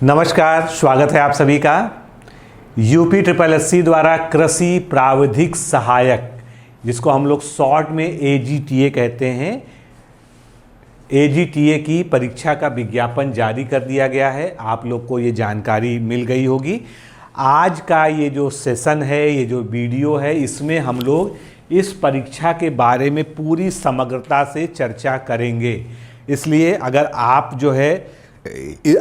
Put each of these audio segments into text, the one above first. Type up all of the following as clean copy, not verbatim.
नमस्कार, स्वागत है आप सभी का। यूपी SSSC द्वारा कृषि प्राविधिक सहायक, जिसको हम लोग शॉर्ट में AGTA कहते हैं, AGTA की परीक्षा का विज्ञापन जारी कर दिया गया है। आप लोग को ये जानकारी मिल गई होगी। आज का ये जो सेशन है, ये जो वीडियो है, इसमें हम लोग इस परीक्षा के बारे में पूरी समग्रता से चर्चा करेंगे। इसलिए अगर आप जो है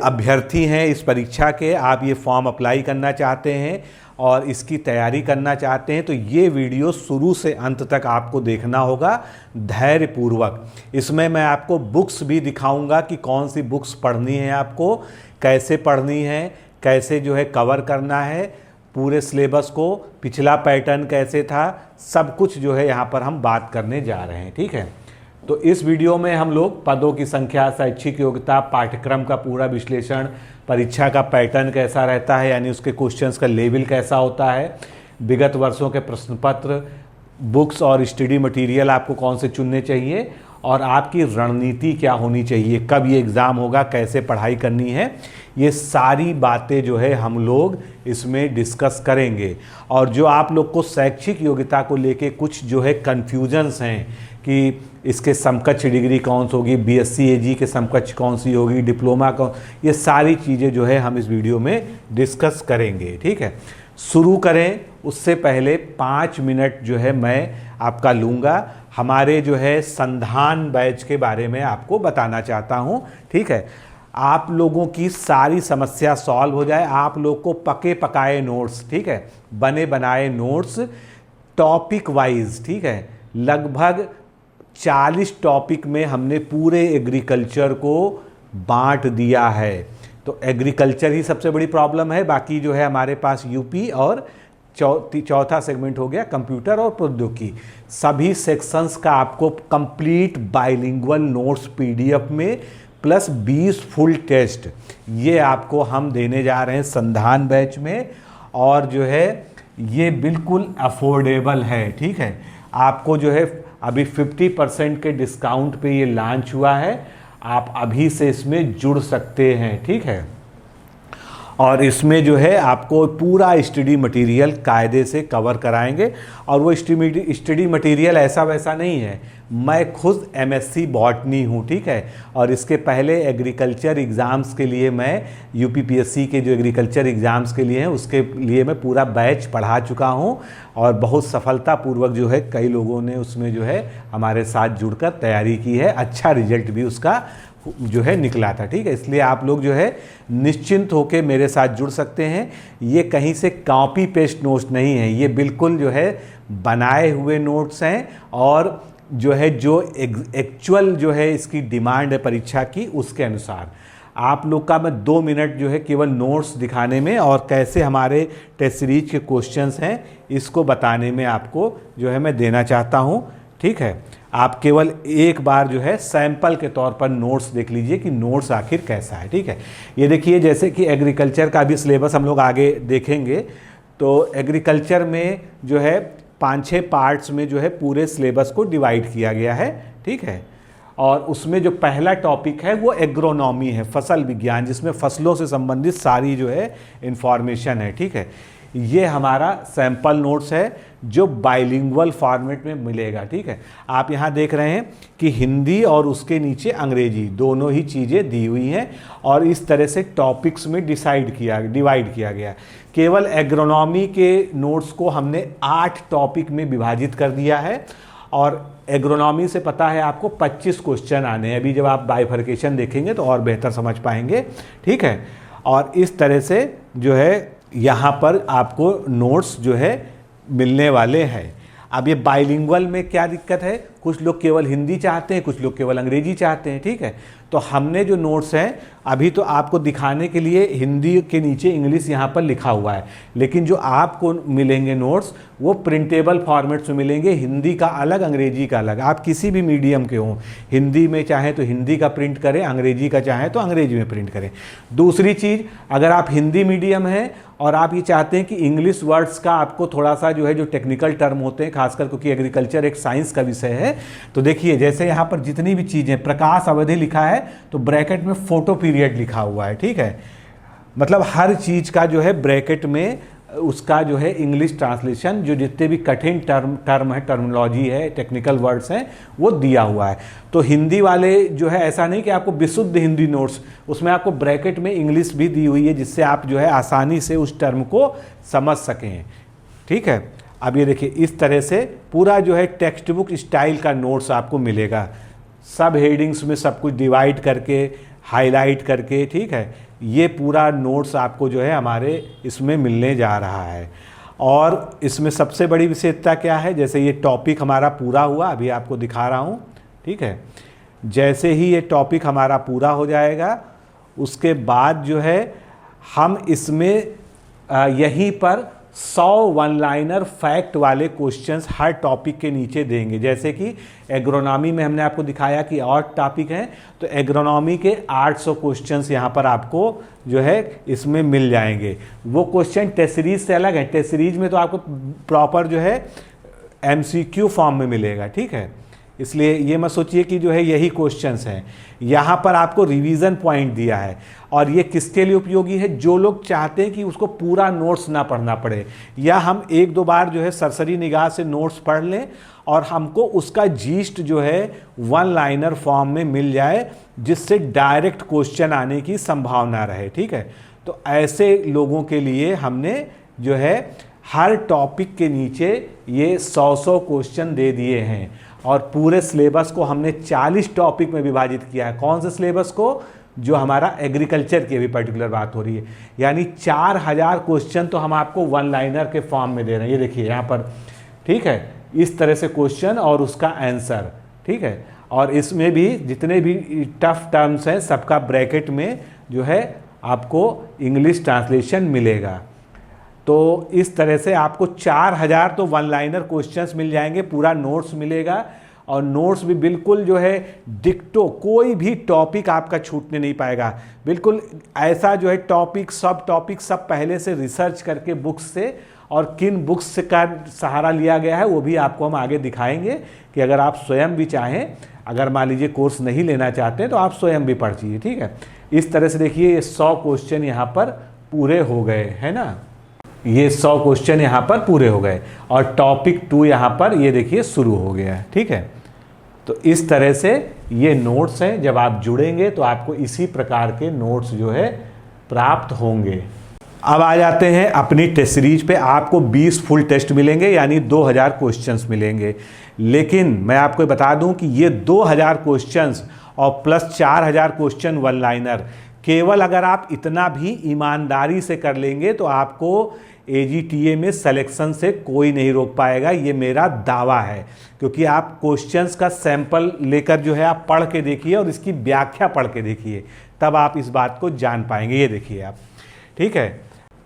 अभ्यर्थी हैं इस परीक्षा के, आप ये फॉर्म अप्लाई करना चाहते हैं और इसकी तैयारी करना चाहते हैं, तो ये वीडियो शुरू से अंत तक आपको देखना होगा धैर्यपूर्वक। इसमें मैं आपको बुक्स भी दिखाऊंगा कि कौन सी बुक्स पढ़नी है, आपको कैसे पढ़नी है, कैसे जो है कवर करना है पूरे सिलेबस को, पिछला पैटर्न कैसे था, सब कुछ जो है यहाँ पर हम बात करने जा रहे हैं। ठीक है, तो इस वीडियो में हम लोग पदों की संख्या, शैक्षिक योग्यता, पाठ्यक्रम का पूरा विश्लेषण, परीक्षा का पैटर्न कैसा रहता है, यानी उसके क्वेश्चंस का लेवल कैसा होता है, विगत वर्षों के प्रश्न पत्र, बुक्स और स्टडी मटेरियल आपको कौन से चुनने चाहिए, और आपकी रणनीति क्या होनी चाहिए, कब ये एग्ज़ाम होगा, कैसे पढ़ाई करनी है, ये सारी बातें जो है हम लोग इसमें डिस्कस करेंगे। और जो आप लोग को शैक्षिक योग्यता को लेके कुछ जो है कन्फ्यूजन्स हैं कि इसके समकक्ष डिग्री कौन सी होगी, BSc AG के समकक्ष कौन सी होगी, डिप्लोमा कौन, ये सारी चीज़ें जो है हम इस वीडियो में डिस्कस करेंगे। ठीक है, शुरू करें उससे पहले 5 मिनट जो है मैं आपका लूँगा। हमारे जो है संधान बैच के बारे में आपको बताना चाहता हूँ। ठीक है, आप लोगों की सारी समस्या सॉल्व हो जाए, आप लोग को पके पकाए नोट्स, ठीक है, बने बनाए नोट्स टॉपिक वाइज, ठीक है, लगभग 40 टॉपिक में हमने पूरे एग्रीकल्चर को बांट दिया है। तो एग्रीकल्चर ही सबसे बड़ी प्रॉब्लम है, बाकी जो है हमारे पास यूपी और चौथा सेगमेंट हो गया कंप्यूटर और प्रौद्योगिकी। सभी सेक्शंस का आपको कंप्लीट बाइलिंगुअल नोट्स PDF में प्लस 20 फुल टेस्ट, ये आपको हम देने जा रहे हैं संधान बैच में। और जो है ये बिल्कुल अफोर्डेबल है। ठीक है, आपको जो है अभी 50% के डिस्काउंट पे ये लॉन्च हुआ है, आप अभी से इसमें जुड़ सकते हैं। ठीक है, और इसमें जो है आपको पूरा स्टडी मटेरियल कायदे से कवर कराएंगे। और वो स्टडी मटेरियल ऐसा वैसा नहीं है, मैं खुद MSc बॉटनी हूँ। ठीक है, और इसके पहले एग्रीकल्चर एग्ज़ाम्स के लिए मैं UPPSC के जो एग्रीकल्चर एग्ज़ाम्स के लिए हैं उसके लिए मैं पूरा बैच पढ़ा चुका हूँ, और बहुत सफलतापूर्वक जो है कई लोगों ने उसमें जो है हमारे साथ जुड़कर तैयारी की है, अच्छा रिजल्ट भी उसका जो है निकला था। ठीक है, इसलिए आप लोग जो है निश्चिंत होकर मेरे साथ जुड़ सकते हैं। ये कहीं से कॉपी पेस्ट नोट्स नहीं है, ये बिल्कुल जो है बनाए हुए नोट्स हैं, और जो है जो एक्चुअल जो है इसकी डिमांड है परीक्षा की, उसके अनुसार आप लोग का मैं 2 मिनट जो है केवल नोट्स दिखाने में और कैसे हमारे टेस्ट सीरीज के क्वेश्चंस हैं इसको बताने में आपको जो है मैं देना चाहता हूँ। ठीक है, आप केवल एक बार जो है सैंपल के तौर पर नोट्स देख लीजिए कि नोट्स आखिर कैसा है। ठीक है, ये देखिए जैसे कि एग्रीकल्चर का भी सिलेबस हम लोग आगे देखेंगे, तो एग्रीकल्चर में जो है 5-6 पार्ट्स में जो है पूरे सिलेबस को डिवाइड किया गया है। ठीक है, और उसमें जो पहला टॉपिक है वो एग्रोनॉमी है, फसल विज्ञान, जिसमें फसलों से संबंधित सारी जो है इंफॉर्मेशन है। ठीक है, ये हमारा सैंपल नोट्स है जो बाइलिंगुअल फॉर्मेट में मिलेगा। ठीक है, आप यहाँ देख रहे हैं कि हिंदी और उसके नीचे अंग्रेजी दोनों ही चीज़ें दी हुई हैं, और इस तरह से टॉपिक्स में डिवाइड किया गया। केवल एग्रोनॉमी के नोट्स को हमने 8 टॉपिक में विभाजित कर दिया है, और एग्रोनॉमी से पता है आपको 25 क्वेश्चन आने हैं। अभी जब आप बाइफर्केशन देखेंगे तो और बेहतर समझ पाएंगे। ठीक है, और इस तरह से जो है यहाँ पर आपको नोट्स जो है मिलने वाले हैं। अब ये बाइलिंगुअल में क्या दिक्कत है, कुछ लोग केवल हिंदी चाहते हैं, कुछ लोग केवल अंग्रेजी चाहते हैं। ठीक है, तो हमने जो नोट्स हैं अभी तो आपको दिखाने के लिए हिंदी के नीचे इंग्लिश यहाँ पर लिखा हुआ है, लेकिन जो आपको मिलेंगे नोट्स वो प्रिंटेबल फॉर्मेट्स में मिलेंगे, हिंदी का अलग, अंग्रेजी का अलग। आप किसी भी मीडियम के हों, हिंदी में चाहें तो हिंदी का प्रिंट करें, अंग्रेजी का चाहें तो अंग्रेजी में प्रिंट करें। दूसरी चीज़, अगर आप हिंदी मीडियम हैं और आप ये चाहते हैं कि इंग्लिश वर्ड्स का आपको थोड़ा सा जो है जो टेक्निकल टर्म होते हैं, खासकर क्योंकि एग्रीकल्चर एक साइंस का विषय है, तो देखिए जैसे यहाँ पर जितनी भी चीज़ें, प्रकाश अवधि लिखा है तो ब्रैकेट में फोटो पीरियड लिखा हुआ है। ठीक है, मतलब हर चीज़ का जो है ब्रैकेट में उसका जो है इंग्लिश ट्रांसलेशन, जो जितने भी कठिन टर्म है, टर्मिनोलॉजी है, टेक्निकल वर्ड्स हैं, वो दिया हुआ है। तो हिंदी वाले जो है ऐसा नहीं कि आपको विशुद्ध हिंदी नोट्स, उसमें आपको ब्रैकेट में इंग्लिश भी दी हुई है, जिससे आप जो है आसानी से उस टर्म को समझ सकें। ठीक है, अब ये देखिए इस तरह से पूरा जो है टेक्स्ट बुक स्टाइल का नोट्स आपको मिलेगा, सब हेडिंग्स में सब कुछ डिवाइड करके, हाईलाइट करके। ठीक है, ये पूरा नोट्स आपको जो है हमारे इसमें मिलने जा रहा है। और इसमें सबसे बड़ी विशेषता क्या है, जैसे ये टॉपिक हमारा पूरा हुआ, अभी आपको दिखा रहा हूँ। ठीक है, जैसे ही ये टॉपिक हमारा पूरा हो जाएगा, उसके बाद जो है हम इसमें यहीं पर 100 वन लाइनर फैक्ट वाले क्वेश्चंस हर टॉपिक के नीचे देंगे। जैसे कि एग्रोनॉमी में हमने आपको दिखाया कि और टॉपिक हैं, तो एग्रोनॉमी के 800 क्वेश्चंस यहाँ पर आपको जो है इसमें मिल जाएंगे। वो क्वेश्चन टेस्ट सीरीज से अलग है, टेस्ट सीरीज में तो आपको प्रॉपर जो है MCQ फॉर्म में मिलेगा। ठीक है, इसलिए ये मत सोचिए कि जो है यही क्वेश्चंस हैं, यहाँ पर आपको रिवीजन पॉइंट दिया है। और ये किसके लिए उपयोगी है, जो लोग चाहते हैं कि उसको पूरा नोट्स ना पढ़ना पड़े, या हम एक दो बार जो है सरसरी निगाह से नोट्स पढ़ लें और हमको उसका जीस्ट जो है वन लाइनर फॉर्म में मिल जाए, जिससे डायरेक्ट क्वेश्चन आने की संभावना रहे। ठीक है, तो ऐसे लोगों के लिए हमने जो है हर टॉपिक के नीचे ये 100 क्वेश्चन दे दिए हैं। और पूरे सिलेबस को हमने 40 टॉपिक में विभाजित किया है। कौन से सिलेबस को, जो हमारा एग्रीकल्चर की अभी पर्टिकुलर बात हो रही है, यानी 4000 क्वेश्चन तो हम आपको वन लाइनर के फॉर्म में दे रहे हैं। ये देखिए यहाँ पर, ठीक है, इस तरह से क्वेश्चन और उसका आंसर। ठीक है, और इसमें भी जितने भी टफ टर्म्स हैं सबका ब्रैकेट में जो है आपको इंग्लिश ट्रांसलेशन मिलेगा। तो इस तरह से आपको 4000 तो वन लाइनर क्वेश्चंस मिल जाएंगे, पूरा नोट्स मिलेगा। और नोट्स भी बिल्कुल जो है डिक्टो, कोई भी टॉपिक आपका छूटने नहीं पाएगा। बिल्कुल ऐसा जो है टॉपिक सब पहले से रिसर्च करके बुक्स से, और किन बुक्स का सहारा लिया गया है वो भी आपको हम आगे दिखाएंगे, कि अगर आप स्वयं भी चाहें, अगर मान लीजिए कोर्स नहीं लेना चाहते हैं तो आप स्वयं भी पढ़िए। ठीक है, इस तरह से देखिए ये 100 क्वेश्चन यहाँ पर पूरे हो गए, है ना। ये 100 क्वेश्चन यहाँ पर पूरे हो गए और टॉपिक 2 यहाँ पर ये देखिए शुरू हो गया है। ठीक है, तो इस तरह से ये नोट्स हैं, जब आप जुड़ेंगे तो आपको इसी प्रकार के नोट्स जो है प्राप्त होंगे। अब आ जाते हैं अपनी टेस्ट सीरीज पे। आपको 20 फुल टेस्ट मिलेंगे, यानी 2000 क्वेश्चंस मिलेंगे। लेकिन मैं आपको बता दूं कि ये 2000 क्वेश्चंस और प्लस 4000 क्वेश्चन वन लाइनर, केवल अगर आप इतना भी ईमानदारी से कर लेंगे तो आपको AGTA में सिलेक्शन से कोई नहीं रोक पाएगा। ये मेरा दावा है, क्योंकि आप क्वेश्चंस का सैंपल लेकर जो है आप पढ़ के देखिए और इसकी व्याख्या पढ़ के देखिए, तब आप इस बात को जान पाएंगे। ये देखिए आप, ठीक है।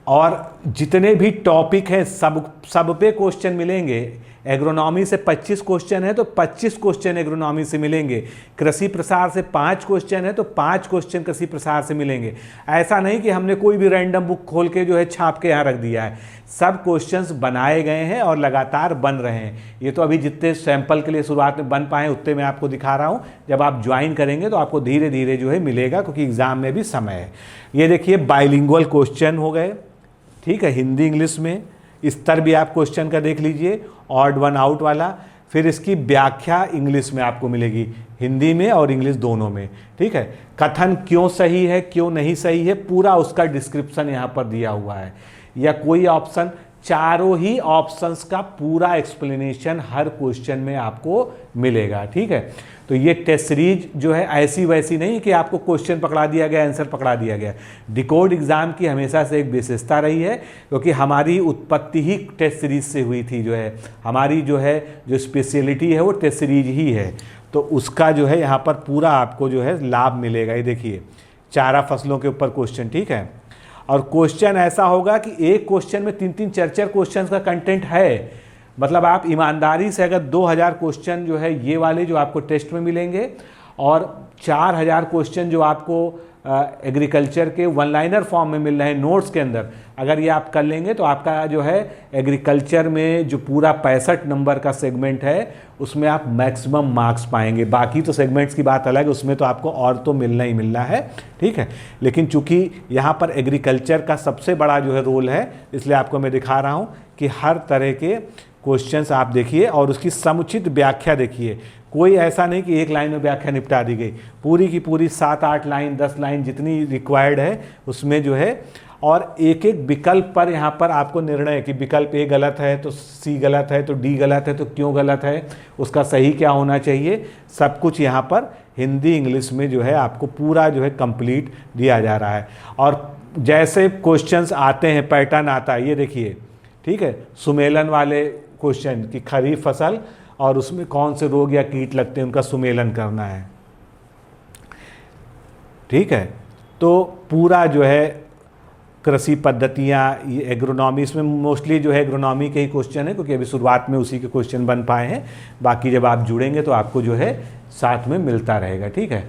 और जितने भी टॉपिक हैं सब पे क्वेश्चन मिलेंगे। एग्रोनॉमी से 25 क्वेश्चन है तो 25 क्वेश्चन एग्रोनॉमी से मिलेंगे। कृषि प्रसार से 5 क्वेश्चन है तो 5 क्वेश्चन कृषि प्रसार से मिलेंगे। ऐसा नहीं कि हमने कोई भी रैंडम बुक खोल के जो है छाप के यहाँ रख दिया है। सब क्वेश्चंस बनाए गए हैं और लगातार बन रहे हैं। ये तो अभी जितने सैंपल के लिए शुरुआत में बन पाए उतने मैं आपको दिखा रहा हूँ। जब आप ज्वाइन करेंगे तो आपको धीरे धीरे जो है मिलेगा, क्योंकि एग्ज़ाम में भी समय है। ये देखिए बाइलिंगुअल क्वेश्चन हो गए, ठीक है, हिंदी इंग्लिश में स्तर भी आप क्वेश्चन का देख लीजिए, ऑड वन आउट वाला। फिर इसकी व्याख्या इंग्लिश में आपको मिलेगी, हिंदी में और इंग्लिश दोनों में, ठीक है। कथन क्यों सही है क्यों नहीं सही है पूरा उसका डिस्क्रिप्शन यहाँ पर दिया हुआ है, या कोई ऑप्शन, चारों ही ऑप्शंस का पूरा एक्सप्लेनेशन हर क्वेश्चन में आपको मिलेगा, ठीक है। तो ये टेस्ट सीरीज जो है ऐसी वैसी नहीं कि आपको क्वेश्चन पकड़ा दिया गया, आंसर पकड़ा दिया गया। डिकोड एग्जाम की हमेशा से एक विशेषता रही है, क्योंकि हमारी उत्पत्ति ही टेस्ट सीरीज से हुई थी। जो है हमारी जो स्पेशलिटी है वो टेस्ट सीरीज ही है। तो उसका जो है यहाँ पर पूरा आपको जो है लाभ मिलेगा। ये देखिए चारा फसलों के ऊपर क्वेश्चन, ठीक है। और क्वेश्चन ऐसा होगा कि एक क्वेश्चन में 3-3 4-4 क्वेश्चन का कंटेंट है। मतलब आप ईमानदारी से अगर 2000 क्वेश्चन जो है ये वाले जो आपको टेस्ट में मिलेंगे, और 4000 क्वेश्चन जो आपको एग्रीकल्चर के वन लाइनर फॉर्म में मिल रहे हैं नोट्स के अंदर, अगर ये आप कर लेंगे तो आपका जो है एग्रीकल्चर में जो पूरा 65 नंबर का सेगमेंट है उसमें आप मैक्सिमम मार्क्स पाएंगे। बाकी तो सेगमेंट्स की बात अलग है, उसमें तो आपको और तो मिलना ही मिलना है, ठीक है। लेकिन चूंकि यहाँ पर एग्रीकल्चर का सबसे बड़ा जो है रोल है, इसलिए आपको मैं दिखा रहा हूँ कि हर तरह के क्वेश्चंस आप देखिए और उसकी समुचित व्याख्या देखिए। कोई ऐसा नहीं कि एक लाइन में व्याख्या निपटा दी गई, पूरी की पूरी 7-8 लाइन 10 लाइन जितनी रिक्वायर्ड है उसमें जो है, और एक एक विकल्प पर यहाँ पर आपको निर्णय है कि विकल्प ए गलत है तो सी गलत है तो डी गलत है तो क्यों गलत है, उसका सही क्या होना चाहिए, सब कुछ यहाँ पर हिंदी इंग्लिश में जो है आपको पूरा जो है कंप्लीट दिया जा रहा है। और जैसे क्वेश्चंस आते हैं, पैटर्न आता है, ये देखिए, ठीक है। सुमेलन वाले क्वेश्चन कि खरीफ फसल और उसमें कौन से रोग या कीट लगते हैं उनका सुमेलन करना है, ठीक है। तो पूरा जो है कृषि पद्धतियाँ, ये एग्रोनॉमी, इसमें मोस्टली जो है एग्रोनॉमी के ही क्वेश्चन है क्योंकि अभी शुरुआत में उसी के क्वेश्चन बन पाए हैं। बाकी जब आप जुड़ेंगे तो आपको जो है साथ में मिलता रहेगा, ठीक है।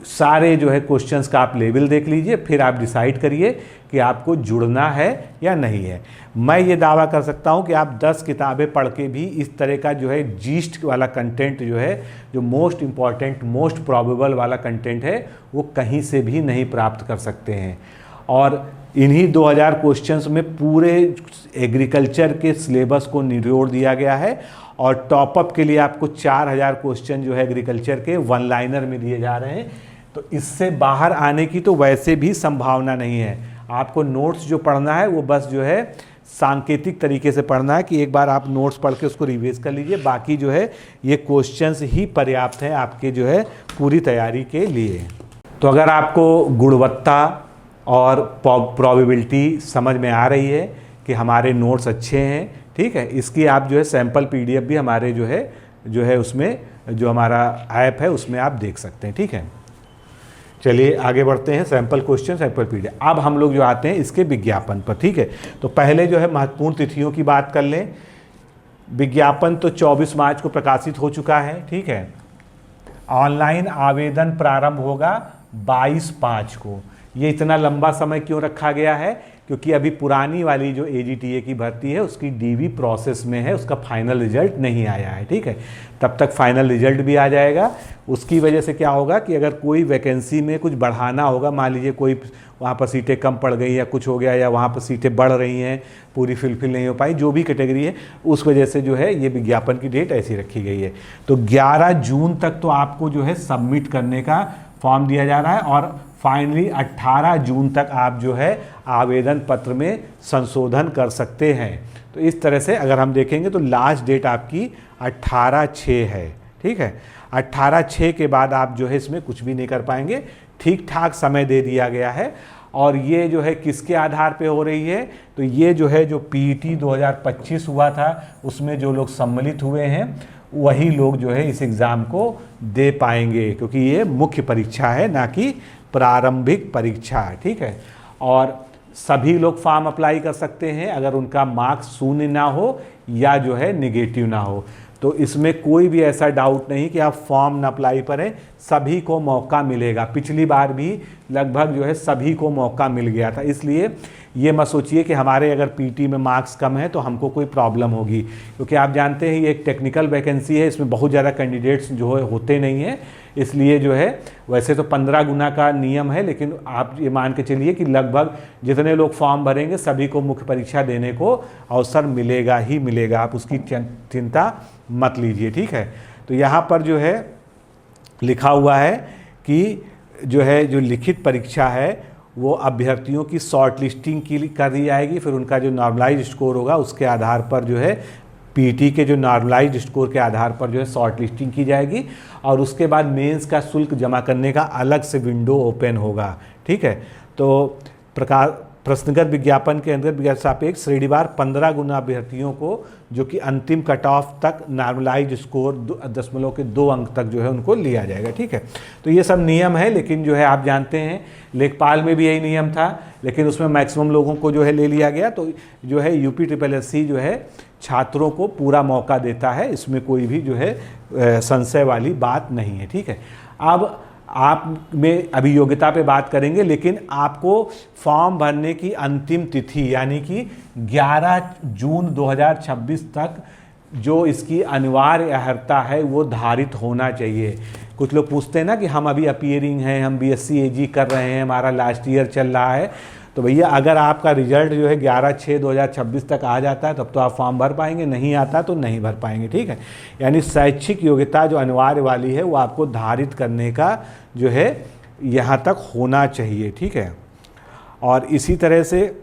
सारे जो है क्वेश्चंस का आप लेवल देख लीजिए, फिर आप डिसाइड करिए कि आपको जुड़ना है या नहीं है। मैं ये दावा कर सकता हूँ कि आप 10 किताबें पढ़ के भी इस तरह का जो है जीस्ट वाला कंटेंट जो है, जो मोस्ट इम्पॉर्टेंट मोस्ट प्रोबेबल वाला कंटेंट है, वो कहीं से भी नहीं प्राप्त कर सकते हैं। और इन्हीं 2000 क्वेश्चंस में पूरे एग्रीकल्चर के सिलेबस को निचोड़ दिया गया है और टॉपअप के लिए आपको 4000 क्वेश्चन जो है एग्रीकल्चर के वन लाइनर में दिए जा रहे हैं। तो इससे बाहर आने की तो वैसे भी संभावना नहीं है। आपको नोट्स जो पढ़ना है वो बस जो है सांकेतिक तरीके से पढ़ना है कि एक बार आप नोट्स पढ़ के उसको रिवाइज कर लीजिए। बाकी जो है ये क्वेश्चंस ही पर्याप्त हैं आपके जो है पूरी तैयारी के लिए। तो अगर आपको गुणवत्ता और प्रोबेबिलिटी समझ में आ रही है कि हमारे नोट्स अच्छे हैं, ठीक है, इसकी आप जो है सैम्पल PDF भी हमारे जो है उसमें जो हमारा ऐप है उसमें आप देख सकते हैं, ठीक है। चलिए आगे बढ़ते हैं, सैम्पल क्वेश्चन सैम्पल PDF। अब हम लोग जो आते हैं इसके विज्ञापन पर, ठीक है। तो पहले जो है महत्वपूर्ण तिथियों की बात कर लें। विज्ञापन तो 24 मार्च को प्रकाशित हो चुका है, ठीक है। ऑनलाइन आवेदन प्रारंभ होगा 22/5 को। ये इतना लंबा समय क्यों रखा गया है? क्योंकि अभी पुरानी वाली जो AGTA की भर्ती है उसकी DV प्रोसेस में है, उसका फाइनल रिजल्ट नहीं आया है, ठीक है। तब तक फाइनल रिजल्ट भी आ जाएगा। उसकी वजह से क्या होगा कि अगर कोई वैकेंसी में कुछ बढ़ाना होगा, मान लीजिए कोई वहाँ पर सीटें कम पड़ गई या कुछ हो गया, या वहाँ पर सीटें बढ़ रही हैं, पूरी फिलफिल नहीं हो पाई, जो भी कैटेगरी है, उस वजह से जो है ये विज्ञापन की डेट ऐसी रखी गई है। तो 11 जून तक तो आपको जो है सबमिट करने का फॉर्म दिया जा रहा है और फाइनली 18 जून तक आप जो है आवेदन पत्र में संशोधन कर सकते हैं। तो इस तरह से अगर हम देखेंगे तो लास्ट डेट आपकी 18/6 है, ठीक है। 18/6 के बाद आप जो है इसमें कुछ भी नहीं कर पाएंगे। ठीक ठाक समय दे दिया गया है। और ये जो है किसके आधार पे हो रही है? तो ये जो है जो PET 2025 हुआ था उसमें जो लोग सम्मिलित हुए हैं वही लोग जो है इस एग्ज़ाम को दे पाएंगे, क्योंकि ये मुख्य परीक्षा है ना कि प्रारंभिक परीक्षा, ठीक है। और सभी लोग फॉर्म अप्लाई कर सकते हैं अगर उनका मार्क्स 0 ना हो या जो है नेगेटिव ना हो। तो इसमें कोई भी ऐसा डाउट नहीं कि आप फॉर्म ना अप्लाई करें, सभी को मौका मिलेगा। पिछली बार भी लगभग जो है सभी को मौका मिल गया था। इसलिए ये मत सोचिए कि हमारे अगर PT में मार्क्स कम है तो हमको कोई प्रॉब्लम होगी, क्योंकि आप जानते हैं ये एक टेक्निकल वैकेंसी है, इसमें बहुत ज़्यादा कैंडिडेट्स जो है होते नहीं हैं। इसलिए जो है वैसे तो 15 गुना का नियम है, लेकिन आप ये मान के चलिए कि लगभग जितने लोग फॉर्म भरेंगे सभी को मुख्य परीक्षा देने को अवसर मिलेगा ही मिलेगा। आप उसकी चिंता मत लीजिए, ठीक है। तो यहाँ पर जो है लिखा हुआ है कि जो है जो लिखित परीक्षा है वो अभ्यर्थियों की शॉर्ट लिस्टिंग की कर दी जाएगी, फिर उनका जो नॉर्मलाइज्ड स्कोर होगा उसके आधार पर जो है PET के जो नॉर्मलाइज्ड स्कोर के आधार पर जो है शॉर्ट लिस्टिंग की जाएगी और उसके बाद मेंस का शुल्क जमा करने का अलग से विंडो ओपन होगा, ठीक है। तो प्रश्नगत विज्ञापन के अंदर सापेक्ष श्रेणीवार 15 गुना अभ्यर्थियों को जो कि अंतिम कट ऑफ तक नॉर्मलाइज्ड स्कोर 0.2 अंक तक जो है उनको लिया जाएगा, ठीक है। तो ये सब नियम है, लेकिन जो है आप जानते हैं लेखपाल में भी यही नियम था, लेकिन उसमें मैक्सिमम लोगों को जो है ले लिया गया। तो जो है UPSSC जो है छात्रों को पूरा मौका देता है, इसमें कोई भी जो है संशय वाली बात नहीं है, ठीक है। अब आप में अभी योग्यता पे बात करेंगे, लेकिन आपको फॉर्म भरने की अंतिम तिथि यानी कि 11 जून 2026 तक जो इसकी अनिवार्य अर्हता है वो धारित होना चाहिए। कुछ लोग पूछते हैं ना कि हम अभी अपीयरिंग हैं, हम BSc AG कर रहे हैं, हमारा लास्ट ईयर चल रहा है, तो भैया अगर आपका रिजल्ट जो है 11/6/2026 तक आ जाता है तब तो आप फॉर्म भर पाएंगे, नहीं आता तो नहीं भर पाएंगे, ठीक है। यानी शैक्षिक योग्यता जो अनिवार्य वाली है वो आपको धारित करने का जो है यहाँ तक होना चाहिए, ठीक है। और इसी तरह से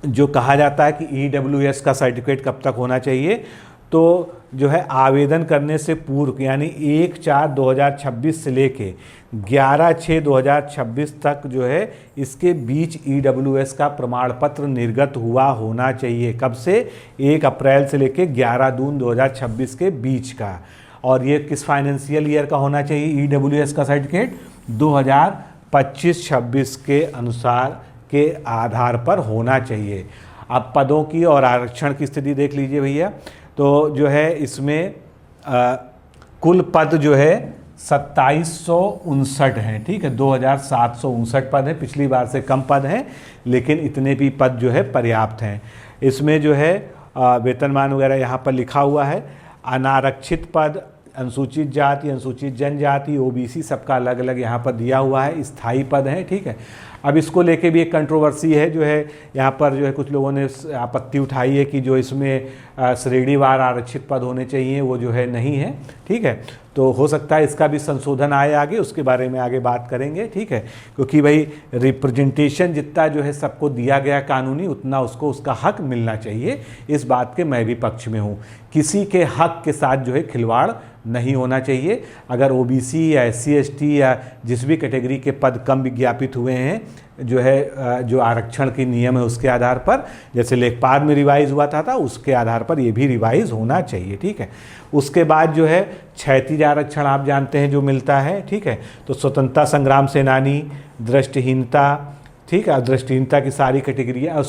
जो कहा जाता है कि EWS का सर्टिफिकेट कब तक होना चाहिए, तो जो है आवेदन करने से पूर्व यानी 1/4/2026 से लेके 11/6/2026 तक जो है इसके बीच EWS का प्रमाण पत्र निर्गत हुआ होना चाहिए। कब से? 1 अप्रैल से लेके 11 जून 2026 के बीच का। और ये किस फाइनेंशियल ईयर का होना चाहिए EWS का सर्टिफिकेट? 2025-26 के अनुसार के आधार पर होना चाहिए। अब पदों की और आरक्षण की स्थिति देख लीजिए भैया। तो जो है इसमें कुल पद जो है 2759 हैं, ठीक है। 2759 पद हैं, पिछली बार से कम पद हैं, लेकिन इतने भी पद जो है पर्याप्त हैं। इसमें जो है वेतनमान वगैरह यहाँ पर लिखा हुआ है। अनारक्षित पद, अनुसूचित जाति, अनुसूचित जनजाति, OBC सबका अलग अलग यहाँ पर दिया हुआ है। स्थायी पद हैं, ठीक है। अब इसको लेके भी एक कंट्रोवर्सी है जो है यहाँ पर जो है कुछ लोगों ने आपत्ति उठाई है कि जो इसमें श्रेणीवार आरक्षित पद होने चाहिए वो जो है नहीं है, ठीक है। तो हो सकता है इसका भी संशोधन आए आगे, उसके बारे में आगे बात करेंगे, ठीक है। क्योंकि भाई रिप्रेजेंटेशन जितना जो है सबको दिया गया कानूनी, उतना उसको उसका हक मिलना चाहिए। इस बात के मैं भी पक्ष में हूँ। किसी के हक के साथ जो है खिलवाड़ नहीं होना चाहिए। अगर OBC या SC ST या जिस भी कैटेगरी के पद कम विज्ञापित हुए हैं जो है जो आरक्षण के नियम है उसके आधार पर, जैसे लेखपाल में रिवाइज हुआ था उसके आधार पर ये भी रिवाइज होना चाहिए, ठीक है। उसके बाद जो है क्षैतिज आरक्षण आप जानते हैं जो मिलता है, ठीक है। तो स्वतंत्रता संग्राम सेनानी, दृष्टिहीनता, ठीक है, दृष्टिहीनता की सारी कैटेगरियाँ,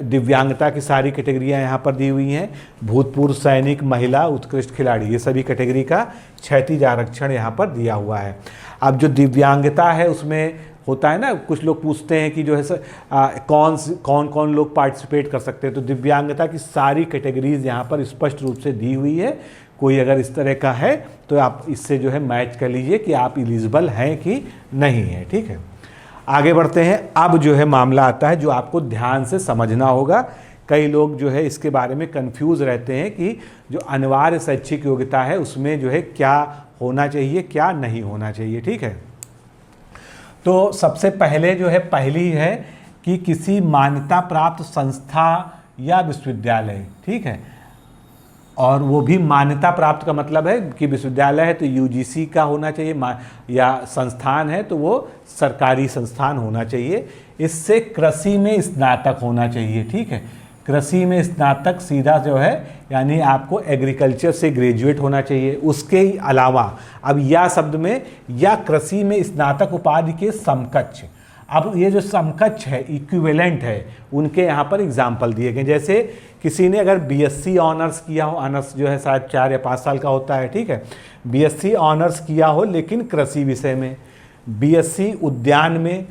दिव्यांगता की सारी कैटेगरियाँ यहाँ पर दी हुई हैं। भूतपूर्व सैनिक, महिला, उत्कृष्ट खिलाड़ी, ये सभी कैटेगरी का क्षैतिज आरक्षण यहाँ पर दिया हुआ है। अब जो दिव्यांगता है उसमें होता है ना, कुछ लोग पूछते हैं कि जो है कौन कौन लोग पार्टिसिपेट कर सकते हैं। तो दिव्यांगता की सारी कैटेगरीज यहाँ पर स्पष्ट रूप से दी हुई है। कोई अगर इस तरह का है तो आप इससे जो है मैच कर लीजिए कि आप एलिजिबल हैं कि नहीं है, ठीक है। आगे बढ़ते हैं। अब जो है मामला आता है जो आपको ध्यान से समझना होगा। कई लोग जो है इसके बारे में कंफ्यूज रहते हैं कि जो अनिवार्य शैक्षिक योग्यता है उसमें जो है क्या होना चाहिए, क्या नहीं होना चाहिए, ठीक है। तो सबसे पहले जो है पहली है कि किसी मान्यता प्राप्त संस्था या विश्वविद्यालय, ठीक है। और वो भी मान्यता प्राप्त का मतलब है कि विश्वविद्यालय है तो UGC का होना चाहिए, या संस्थान है तो वो सरकारी संस्थान होना चाहिए। इससे कृषि में स्नातक होना चाहिए, ठीक है। कृषि में स्नातक सीधा जो है यानी आपको एग्रीकल्चर से ग्रेजुएट होना चाहिए। उसके अलावा अब या शब्द में या कृषि में स्नातक उपाधि के समकक्ष, अब ये जो समकक्ष है, इक्विवेलेंट है, उनके यहाँ पर एग्जाम्पल दिए गए। जैसे किसी ने अगर BSc ऑनर्स किया हो, ऑनर्स जो है शायद 4 या 5 साल का होता है, ठीक है। BSc ऑनर्स किया हो लेकिन कृषि विषय में, BSc उद्यान में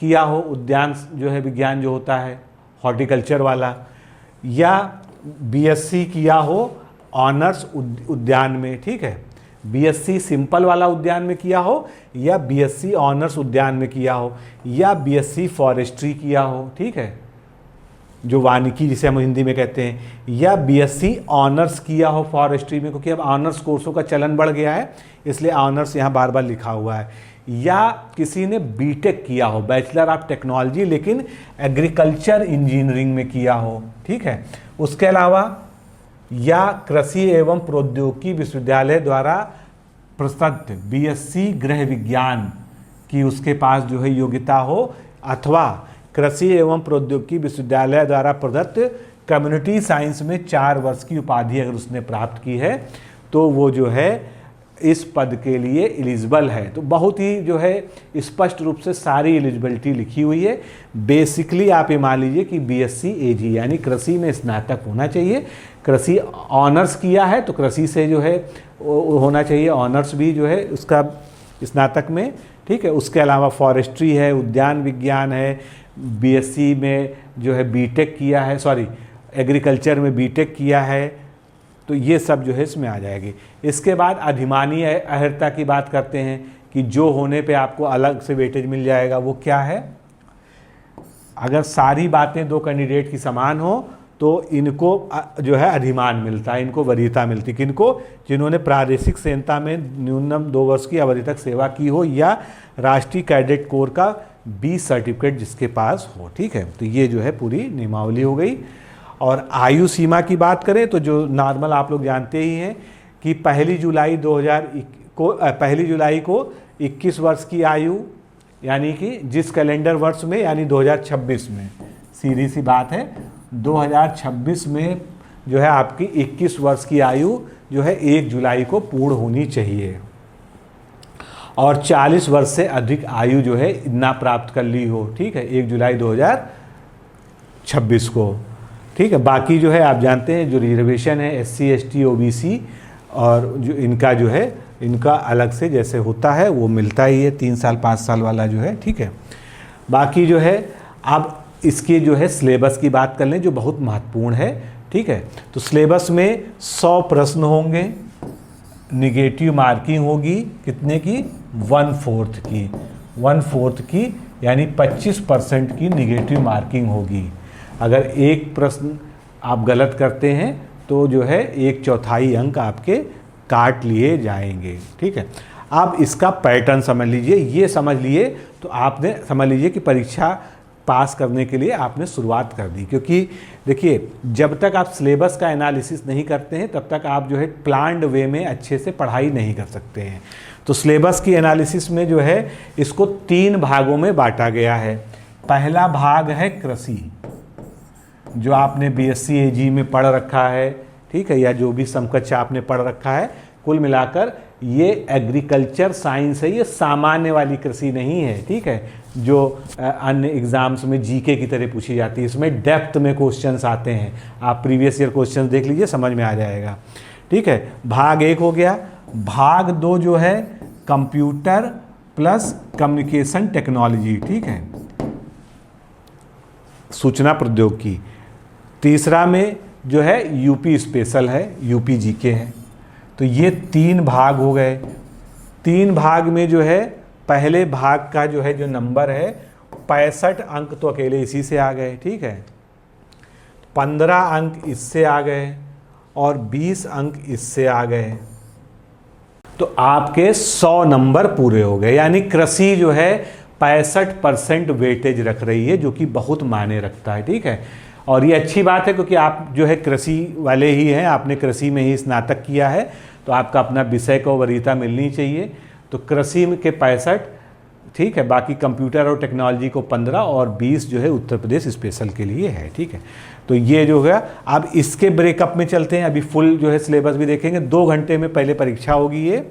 किया हो, उद्यान जो है विज्ञान जो होता है हॉर्टिकल्चर वाला, या BSc किया हो ऑनर्स उद्यान में, ठीक है। BSc सिंपल वाला उद्यान में किया हो, या BSc ऑनर्स उद्यान में किया हो, या BSc फॉरेस्ट्री किया हो, ठीक है, जो वानिकी जिसे हम हिंदी में कहते हैं, या BSc ऑनर्स किया हो फॉरेस्ट्री में, क्योंकि अब ऑनर्स कोर्सों का चलन बढ़ गया है इसलिए ऑनर्स यहाँ बार बार लिखा हुआ है। या किसी ने BTech किया हो, बैचलर ऑफ टेक्नोलॉजी, लेकिन एग्रीकल्चर इंजीनियरिंग में किया हो, ठीक है। उसके अलावा या कृषि एवं प्रौद्योगिकी विश्वविद्यालय द्वारा प्रदत्त BSc गृह विज्ञान की उसके पास जो है योग्यता हो, अथवा कृषि एवं प्रौद्योगिकी विश्वविद्यालय द्वारा प्रदत्त कम्युनिटी साइंस में 4 वर्ष की उपाधि अगर उसने प्राप्त की है तो वो जो है इस पद के लिए एलिजिबल है। तो बहुत ही जो है स्पष्ट रूप से सारी एलिजिबिलिटी लिखी हुई है। बेसिकली आप ये मान लीजिए कि BSc AG यानी कृषि में स्नातक होना चाहिए। कृषि ऑनर्स किया है तो कृषि से जो है होना चाहिए, ऑनर्स भी जो है उसका स्नातक में, ठीक है। उसके अलावा फॉरेस्ट्री है, उद्यान विज्ञान है, बीएससी में जो है बीटेक किया है, सॉरी एग्रीकल्चर में बीटेक किया है, तो ये सब जो है इसमें आ जाएगी। इसके बाद अधिमानी अहर्ता की बात करते हैं कि जो होने पे आपको अलग से वेटेज मिल जाएगा, वो क्या है? अगर सारी बातें दो कैंडिडेट की समान हो तो इनको जो है अधिमान मिलता है, इनको वरीयता मिलती। किनको? जिन्होंने प्रादेशिक सेना में न्यूनतम 2 वर्ष की अवधि तक सेवा की हो या राष्ट्रीय कैडेट कोर का 20 सर्टिफिकेट जिसके पास हो, ठीक है। तो ये जो है पूरी नियमावली हो गई। और आयु सीमा की बात करें तो जो नॉर्मल आप लोग जानते ही हैं कि 1 जुलाई को 21 वर्ष की आयु, यानी कि जिस कैलेंडर वर्ष में, यानी 2026 में, सीधी सी बात है 2026 में जो है आपकी 21 वर्ष की आयु जो है 1 जुलाई को पूर्ण होनी चाहिए। और 40 वर्ष से अधिक आयु जो है ना प्राप्त कर ली हो, ठीक है, 1 जुलाई 2026 को, ठीक है। बाकी जो है आप जानते हैं जो रिजर्वेशन है SC ST OBC और जो इनका जो है इनका अलग से जैसे होता है वो मिलता ही है, 3 साल 5 साल वाला जो है, ठीक है। बाकी जो है अब इसके जो है सिलेबस की बात कर लें जो बहुत महत्वपूर्ण है, ठीक है। तो सिलेबस में 100 प्रश्न होंगे, निगेटिव मार्किंग होगी कितने की? 1/4 की, यानी 25% की निगेटिव मार्किंग होगी। अगर एक प्रश्न आप गलत करते हैं तो जो है 1/4 अंक आपके काट लिए जाएंगे, ठीक है। अब इसका पैटर्न समझ लीजिए, ये समझ लिए तो आपने समझ लीजिए कि परीक्षा पास करने के लिए आपने शुरुआत कर दी। क्योंकि देखिए जब तक आप सिलेबस का एनालिसिस नहीं करते हैं तब तक आप जो है प्लान्ड वे में अच्छे से पढ़ाई नहीं कर सकते हैं। तो सिलेबस की एनालिसिस में जो है इसको 3 भागों में बांटा गया है। पहला भाग है कृषि, जो आपने BSc AG में पढ़ रखा है, ठीक है, या जो भी समकक्ष आपने पढ़ रखा है। कुल मिलाकर ये एग्रीकल्चर साइंस है, ये सामान्य वाली कृषि नहीं है, ठीक है, जो अन्य एग्जाम्स में जीके की तरह पूछी जाती है। इसमें डेप्थ में क्वेश्चंस आते हैं, आप प्रीवियस ईयर क्वेश्चंस देख लीजिए, समझ में आ जाएगा, ठीक है। भाग 1 हो गया। भाग 2 जो है कंप्यूटर प्लस कम्युनिकेशन टेक्नोलॉजी, ठीक है, सूचना प्रौद्योगिकी। तीसरा में जो है यूपी स्पेशल है, यूपी जीके है। तो ये 3 भाग हो गए। 3 भाग में जो है पहले भाग का जो है जो नंबर है 65 अंक तो अकेले इसी से आ गए, ठीक है, 15 अंक इससे आ गए और 20 अंक इससे आ गए। तो आपके 100 नंबर पूरे हो गए। यानी कृषि जो है 65% वेटेज रख रही है, जो कि बहुत मायने रखता है, ठीक है। और ये अच्छी बात है क्योंकि आप जो है कृषि वाले ही हैं, आपने कृषि में ही स्नातक किया है, तो आपका अपना विषय को वरीयता मिलनी चाहिए। तो कृषि के 65, ठीक है, बाकी कंप्यूटर और टेक्नोलॉजी को 15 और 20 जो है उत्तर प्रदेश स्पेशल के लिए है, ठीक है। तो ये जो है अब इसके ब्रेकअप में चलते हैं। अभी फुल जो है सिलेबस भी देखेंगे। 2 घंटे में पहले परीक्षा होगी ये,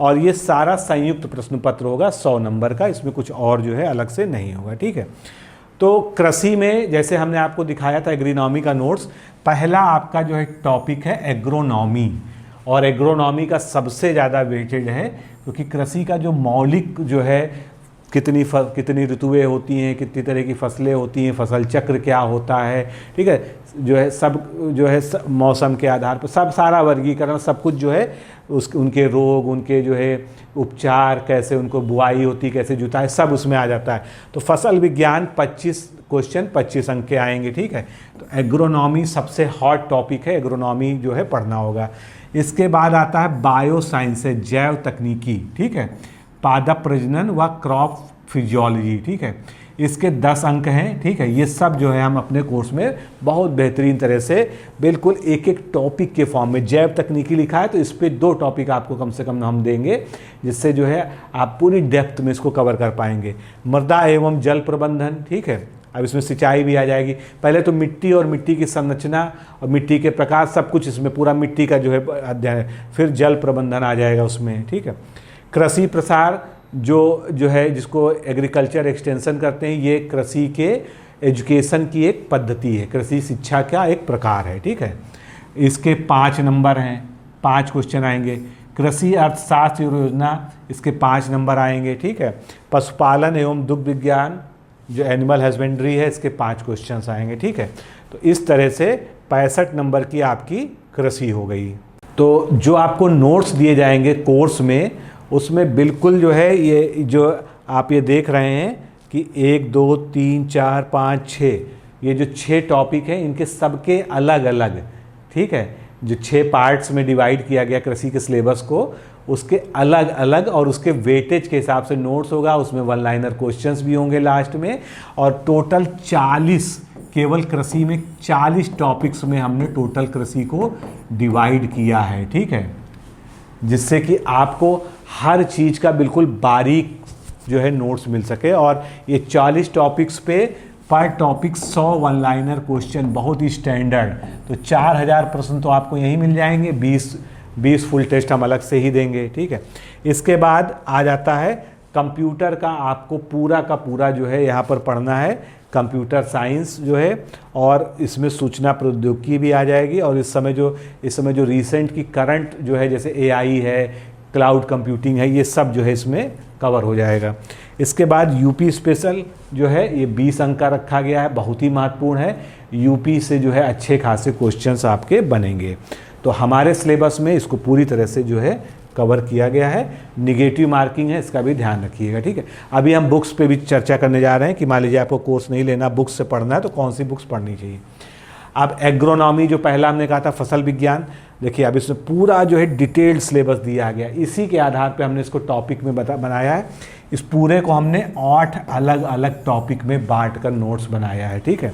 और ये सारा संयुक्त प्रश्न पत्र होगा 100 नंबर का, इसमें कुछ और जो है अलग से नहीं होगा, ठीक है। तो कृषि में जैसे हमने आपको दिखाया था एग्रोनॉमी का नोट्स, पहला आपका जो है टॉपिक है एग्रोनॉमी, और एग्रोनॉमी का सबसे ज़्यादा वेटेड है क्योंकि कृषि का जो मौलिक जो है कितनी ऋतुएं होती हैं, कितनी तरह की फसलें होती हैं, फसल चक्र क्या होता है, ठीक है, जो है सब जो है मौसम के आधार पर सब सारा वर्गीकरण सब कुछ जो है उनके रोग, उनके जो है उपचार, कैसे उनको बुआई होती, कैसे जुताई, सब उसमें आ जाता है। तो फसल विज्ञान 25 क्वेश्चन 25 अंक के आएंगे, ठीक है। तो एग्रोनॉमी सबसे हॉट टॉपिक है, एग्रोनॉमी जो है पढ़ना होगा। इसके बाद आता है बायो साइंस, है जैव तकनीकी, ठीक है, पादप प्रजनन व क्रॉप फिजियोलॉजी, ठीक है। इसके 10 अंक हैं, ठीक है। ये सब जो है हम अपने कोर्स में बहुत बेहतरीन तरह से बिल्कुल एक एक टॉपिक के फॉर्म में, जैव तकनीकी लिखा है तो इस पे 2 टॉपिक आपको कम से कम हम देंगे, जिससे जो है आप पूरी डेप्थ में इसको कवर कर पाएंगे। मृदा एवं जल प्रबंधन, ठीक है, अब इसमें सिंचाई भी आ जाएगी। पहले तो मिट्टी और मिट्टी की संरचना और मिट्टी के प्रकार सब कुछ इसमें पूरा मिट्टी का जो है अध्ययन, फिर जल प्रबंधन आ जाएगा उसमें, ठीक है। कृषि प्रसार जो है जिसको एग्रीकल्चर एक्सटेंशन करते हैं, ये कृषि के एजुकेशन की एक पद्धति है, कृषि शिक्षा का एक प्रकार है, ठीक है। इसके 5 नंबर हैं, 5 क्वेश्चन आएंगे। कृषि अर्थशास्त्र योजना, इसके 5 नंबर आएंगे, ठीक है। पशुपालन एवं दुग्ध विज्ञान जो एनिमल हस्बेंड्री है, इसके 5 क्वेश्चंस आएंगे, ठीक है। तो इस तरह से 65 नंबर की आपकी कृषि हो गई। तो जो आपको नोट्स दिए जाएंगे कोर्स में, उसमें बिल्कुल जो है ये जो आप ये देख रहे हैं कि 1 2 3 4 5 6, ये जो 6 टॉपिक हैं इनके सबके अलग अलग, ठीक है, जो 6 पार्ट्स में डिवाइड किया गया कृषि के सिलेबस को, उसके अलग अलग और उसके वेटेज के हिसाब से नोट्स होगा। उसमें 1 लाइनर क्वेश्चंस भी होंगे लास्ट में, और टोटल 40, केवल कृषि में 40 टॉपिक्स में हमने टोटल कृषि को डिवाइड किया है, ठीक है, जिससे कि आपको हर चीज़ का बिल्कुल बारीक जो है नोट्स मिल सके। और ये 40 टॉपिक्स पे पर टॉपिक 100 1 लाइनर क्वेश्चन, बहुत ही स्टैंडर्ड। तो 4000 प्रश्न तो आपको यहीं मिल जाएंगे, 20 फुल टेस्ट हम अलग से ही देंगे, ठीक है। इसके बाद आ जाता है कंप्यूटर का, आपको पूरा का पूरा जो है यहाँ पर पढ़ना है, कंप्यूटर साइंस जो है, और इसमें सूचना प्रौद्योगिकी भी आ जाएगी। और इस समय जो रिसेंट की करंट जो है, जैसे AI है, क्लाउड कंप्यूटिंग है, ये सब जो है इसमें कवर हो जाएगा। इसके बाद यूपी स्पेशल जो है ये 20 अंक का रखा गया है, बहुत ही महत्वपूर्ण है। यूपी से जो है अच्छे खासे क्वेश्चंस आपके बनेंगे। तो हमारे सिलेबस में इसको पूरी तरह से जो है कवर किया गया है। निगेटिव मार्किंग है, इसका भी ध्यान रखिएगा, ठीक है। अभी हम बुक्स पे भी चर्चा करने जा रहे हैं कि मान लीजिए आपको कोर्स नहीं लेना, बुक्स से पढ़ना है, तो कौन सी बुक्स पढ़नी चाहिए। अब एग्रोनॉमी जो पहला हमने कहा था, फसल विज्ञान, देखिए अब इसमें पूरा जो है डिटेल्ड सिलेबस दिया गया, इसी के आधार पे हमने इसको टॉपिक में बनाया है। इस पूरे को हमने 8 अलग अलग टॉपिक में बांट कर नोट्स बनाया है, ठीक है,